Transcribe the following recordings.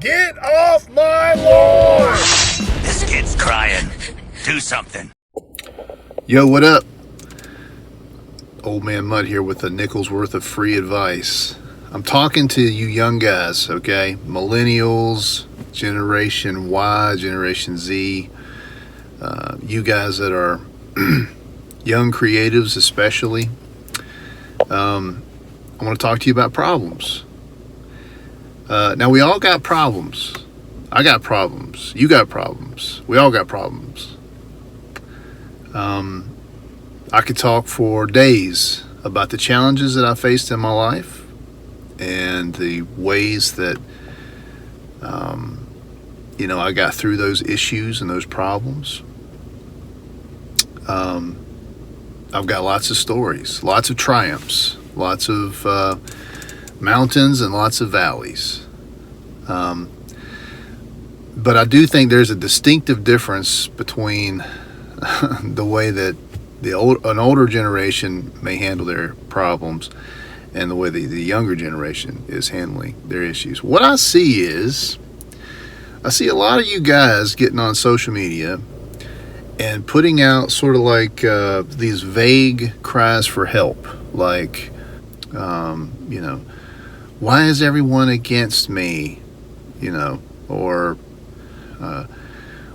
Get off my lawn! This kid's crying. Do something. Yo, what up? Old man Mutt here with a nickel's worth of free advice. I'm talking to you young guys, okay? Millennials, Generation Y, Generation Z. You guys that are young creatives especially. I want to talk to you about problems. Now, we all got problems. I got problems. You got problems. We all got problems. I could talk for days about the challenges that I faced in my life and the ways that, I got through those issues and those problems. I've got lots of stories, lots of triumphs, lots of mountains and lots of valleys. But I do think there's a distinctive difference between the way that an older generation may handle their problems and the way the younger generation is handling their issues. What I see is, I see a lot of you guys getting on social media and putting out sort of like these vague cries for help, like, why is everyone against me, or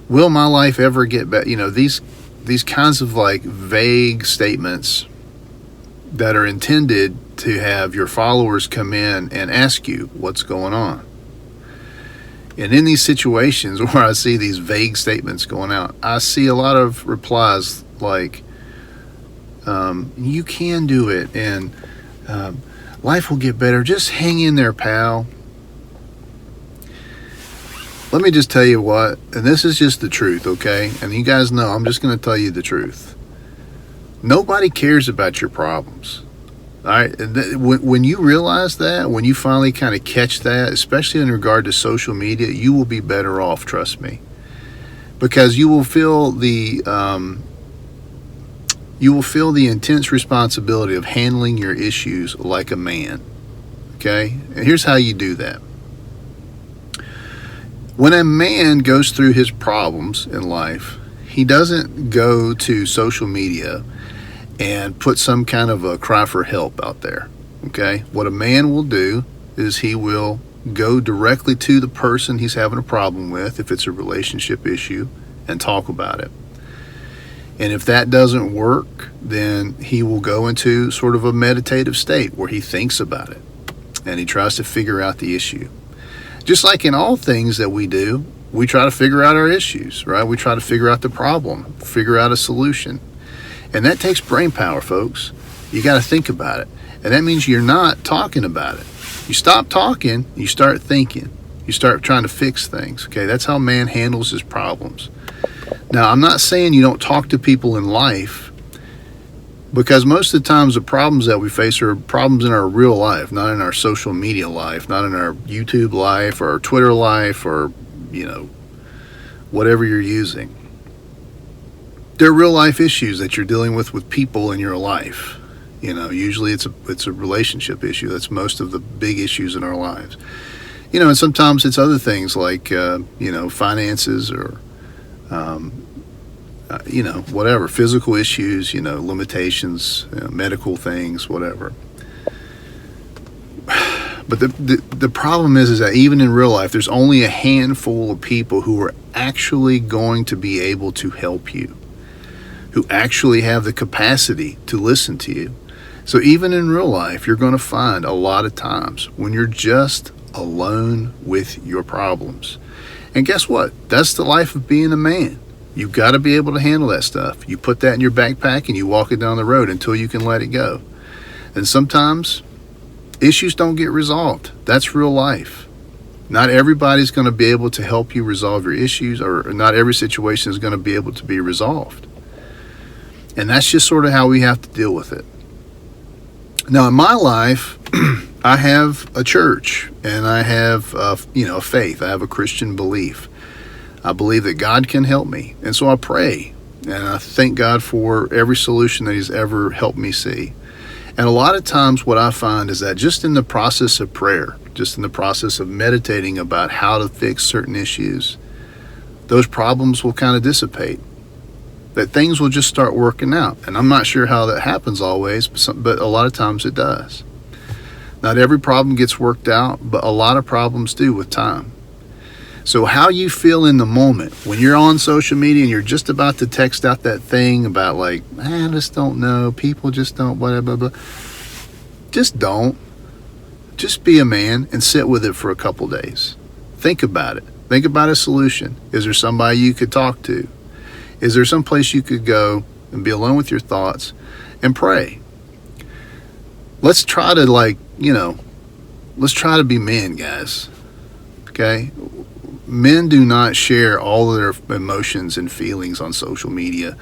will my life ever get better? These kinds of like vague statements that are intended to have your followers come in and ask you what's going on. And in these situations where I see these vague statements going out, I see a lot of replies like, you can do it, and life will get better. Just hang in there, pal. Let me just tell you what, and this is just the truth, okay? And you guys know I'm just going to tell you the truth. Nobody cares about your problems. All right? When you realize that, when you finally kind of catch that, especially in regard to social media, you will be better off, trust me. Because you will feel the intense responsibility of handling your issues like a man. Okay? And here's how you do that. When a man goes through his problems in life, he doesn't go to social media and put some kind of a cry for help out there, okay? What a man will do is he will go directly to the person he's having a problem with, if it's a relationship issue, and talk about it. And if that doesn't work, then he will go into sort of a meditative state where he thinks about it and he tries to figure out the issue. Just like in all things that we do, we try to figure out our issues, right? We try to figure out the problem, figure out a solution. And that takes brain power, folks. You got to think about it. And that means you're not talking about it. You stop talking, you start thinking. You start trying to fix things, okay? That's how man handles his problems. Now, I'm not saying you don't talk to people in life, because most of the times the problems that we face are problems in our real life, not in our social media life, not in our YouTube life or our Twitter life or, whatever you're using. They're real life issues that you're dealing with people in your life. Usually it's a relationship issue. That's most of the big issues in our lives. And sometimes it's other things like, finances or, whatever, physical issues, limitations, medical things, whatever. But the problem is that even in real life, there's only a handful of people who are actually going to be able to help you, who actually have the capacity to listen to you. So even in real life, you're going to find a lot of times when you're just alone with your problems. And guess what? That's the life of being a man. You've got to be able to handle that stuff. You put that in your backpack and you walk it down the road until you can let it go. And sometimes issues don't get resolved. That's real life. Not everybody's going to be able to help you resolve your issues, or not every situation is going to be able to be resolved. And that's just sort of how we have to deal with it. Now, in my life, I have a church and I have, a faith. I have a Christian belief. I believe that God can help me. And so I pray and I thank God for every solution that He's ever helped me see. And a lot of times what I find is that just in the process of prayer, just in the process of meditating about how to fix certain issues, those problems will kind of dissipate. That things will just start working out. And I'm not sure how that happens always, but a lot of times it does. Not every problem gets worked out, but a lot of problems do with time. So how you feel in the moment when you're on social media and you're just about to text out that thing about like, I just don't know, people just don't, blah, blah, blah. Just don't. Just be a man and sit with it for a couple days. Think about it. Think about a solution. Is there somebody you could talk to? Is there some place you could go and be alone with your thoughts and pray? Let's try to let's try to be men, guys. Okay? Men do not share all of their emotions and feelings on social media.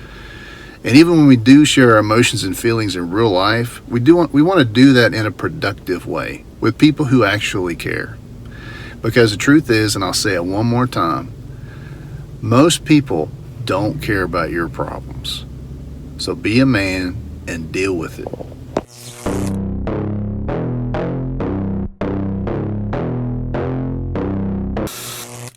And even when we do share our emotions and feelings in real life, we want to do that in a productive way with people who actually care. Because the truth is, and I'll say it one more time, most people don't care about your problems. So be a man and deal with it.